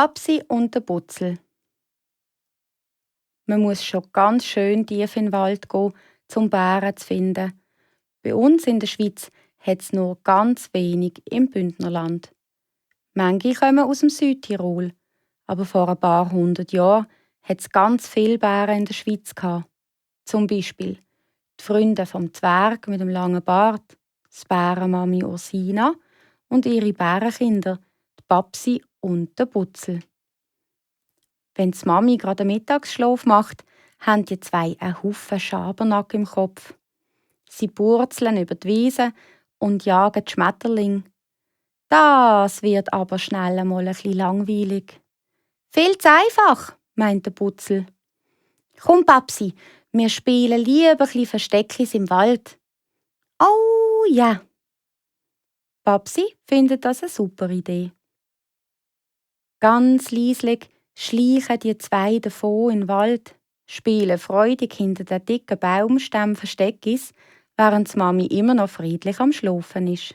Babsi und der Butzel. Man muss schon ganz schön tief in den Wald gehen, um Bären zu finden. Bei uns in der Schweiz hat es nur ganz wenig im Bündnerland. Manche kommen aus dem Südtirol, aber vor ein paar hundert Jahren hat es ganz viele Bären in der Schweiz gehabt. Zum Beispiel die Freunde vom Zwerg mit dem langen Bart, das Bärenmami Ursina und ihre Bärenkinder, die Babsi und der Butzel. Wenn die Mami gerade einen Mittagsschlaf macht, haben die zwei einen Haufen Schabernack im Kopf. Sie purzeln über die Wiese und jagen die Schmetterlinge. Das wird aber schnell einmal ein bisschen langweilig. «Viel zu einfach», meint der Butzel. «Komm, Babsi, wir spielen lieber ein bisschen Versteckis im Wald.» «Oh ja!» Babsi findet das eine super Idee. Ganz leislich schleichen die zwei davon in den Wald, spielen freudig hinter den dicken Baumstämmen Versteckis, während die Mami immer noch friedlich am Schlafen ist.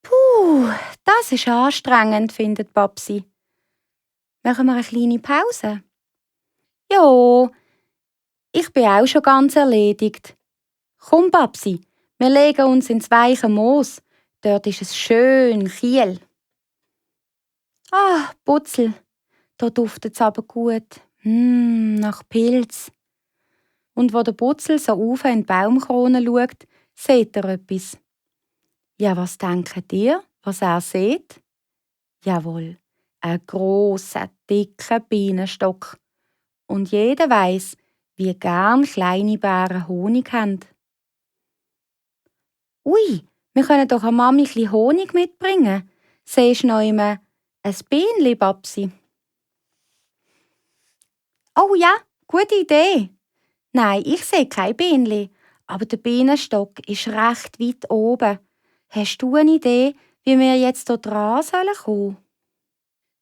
«Puh, das ist anstrengend», findet Babsi. «Machen wir eine kleine Pause?» «Ja, ich bin auch schon ganz erledigt. Komm, Babsi, wir legen uns ins weiche Moos. Dort ist es schön kiel.» «Ah, Butzel, da duftet es aber gut. Nach Pilz.» Und wo der Butzel so auf in die Baumkrone schaut, sieht er etwas. Ja, was denkt ihr, was er sieht? Jawohl, ein grosser, dicker Bienenstock. Und jeder weiss, wie gern kleine Bären Honig haben. «Ui, wir können doch an Mami ein bisschen Honig mitbringen. Siehst du noch immer ein Bienenli, Babsi?» «Oh ja, gute Idee. Nein, ich sehe kein Bienenli, aber der Bienenstock ist recht weit oben. Hast du eine Idee, wie wir jetzt hier dran kommen sollen?»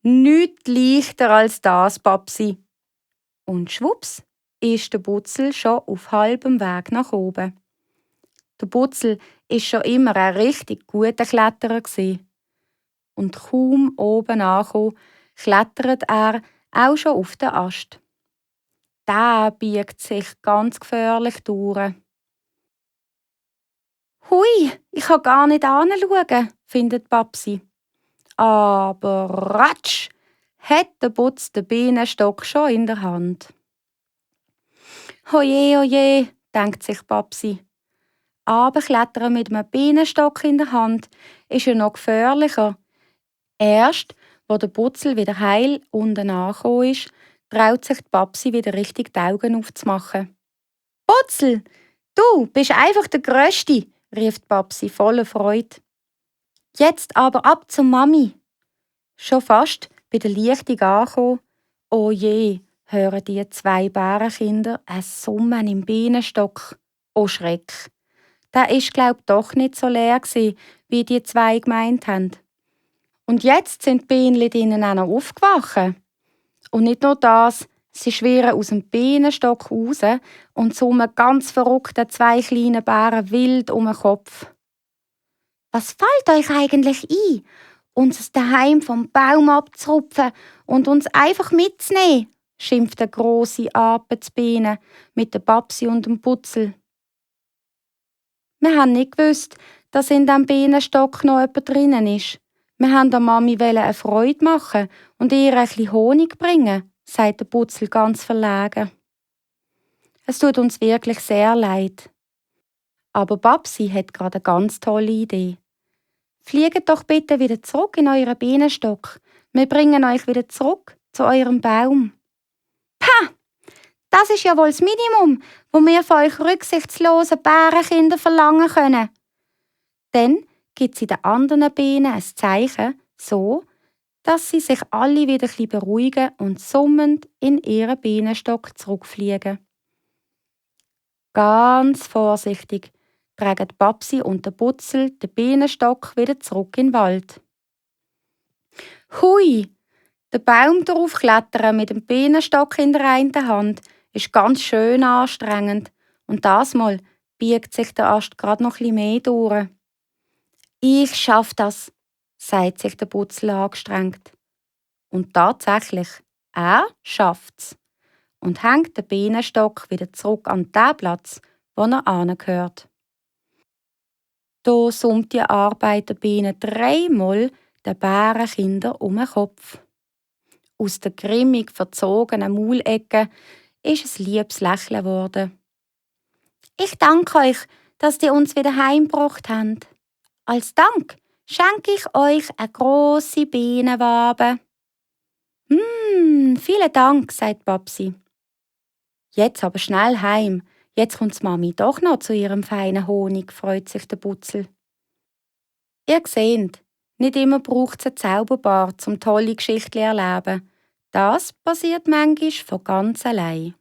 «Nichts leichter als das, Babsi.» Und schwupps ist der Butzel schon auf halbem Weg nach oben. Der Butzel war schon immer ein richtig guter Kletterer gewesen. Und kaum oben angekommen, klettert er auch schon auf den Ast. Der biegt sich ganz gefährlich durch. «Hui, ich kann gar nicht hinschauen», findet Babsi. Aber ratsch, hat der Butz den Bienenstock schon in der Hand. Oje, denkt sich Babsi. Runterklettern mit einem Bienenstock in der Hand ist ja noch gefährlicher. Erst, wo der Butzel wieder heil unten angekommen ist, traut sich die Babsi wieder richtig die Augen aufzumachen. «Butzel, du bist einfach der Größte», rief die Babsi voller Freude. «Jetzt aber ab zur Mami.» Schon fast bei der Lichtung angekommen. Oh je, hören die zwei Bärenkinder ein Summen im Bienenstock. Oh Schreck! Der ist, glaub doch nicht so leer gsi, wie die zwei gemeint haben. Und jetzt sind die Bienenli drinnen auch noch aufgewacht. Und nicht nur das, sie schwirren aus dem Bienenstock raus und summen ganz verrückt den zwei kleinen Bären wild um den Kopf. «Was fällt euch eigentlich ein, uns daheim vom Baum abzurupfen und uns einfach mitzunehmen?» schimpft der grosse Apenzbiene mit der Babsi und dem Butzel. «Wir haben nicht gewusst, dass in diesem Bienenstock noch jemand drinnen ist. Wir wollten der Mami eine Freude machen und ihr ein bisschen Honig bringen», sagt der Butzel ganz verlegen. «Es tut uns wirklich sehr leid. Aber Babsi hat gerade eine ganz tolle Idee. Fliegt doch bitte wieder zurück in euren Bienenstock. Wir bringen euch wieder zurück zu eurem Baum.» «Pah! Das ist ja wohl das Minimum, wo wir von euch rücksichtslosen Bärenkinder verlangen können.» Dann gibt sie den anderen Bienen ein Zeichen, so, dass sie sich alle wieder ein bisschen beruhigen und summend in ihren Bienenstock zurückfliegen. Ganz vorsichtig tragen Babsi und der Butzel den Bienenstock wieder zurück in den Wald. Hui! Den Baum darauf klettern mit dem Bienenstock in der einen Hand ist ganz schön anstrengend und das Mal biegt sich der Ast gerade noch etwas mehr durch. «Ich schaff das», sagt sich der Butzel angestrengt. Und tatsächlich, er schafft's und hängt den Bienenstock wieder zurück an den Platz, wo er angehört. Da summt die Arbeiterbiene dreimal den Bärenkinder um den Kopf. Aus der grimmig verzogenen Maulecke ist ein liebes Lächeln geworden. Ich danke euch, dass ihr uns wieder heimgebracht habt. Als Dank schenke ich euch eine grosse Bienenwabe. Vielen Dank, sagt Babsi. Jetzt aber schnell heim. Jetzt kommt Mami doch noch zu ihrem feinen Honig, freut sich der Butzel. Ihr seht, nicht immer braucht es einen Zauberbar, um tolle Geschichten zu erleben. Das passiert manchmal von ganz allein.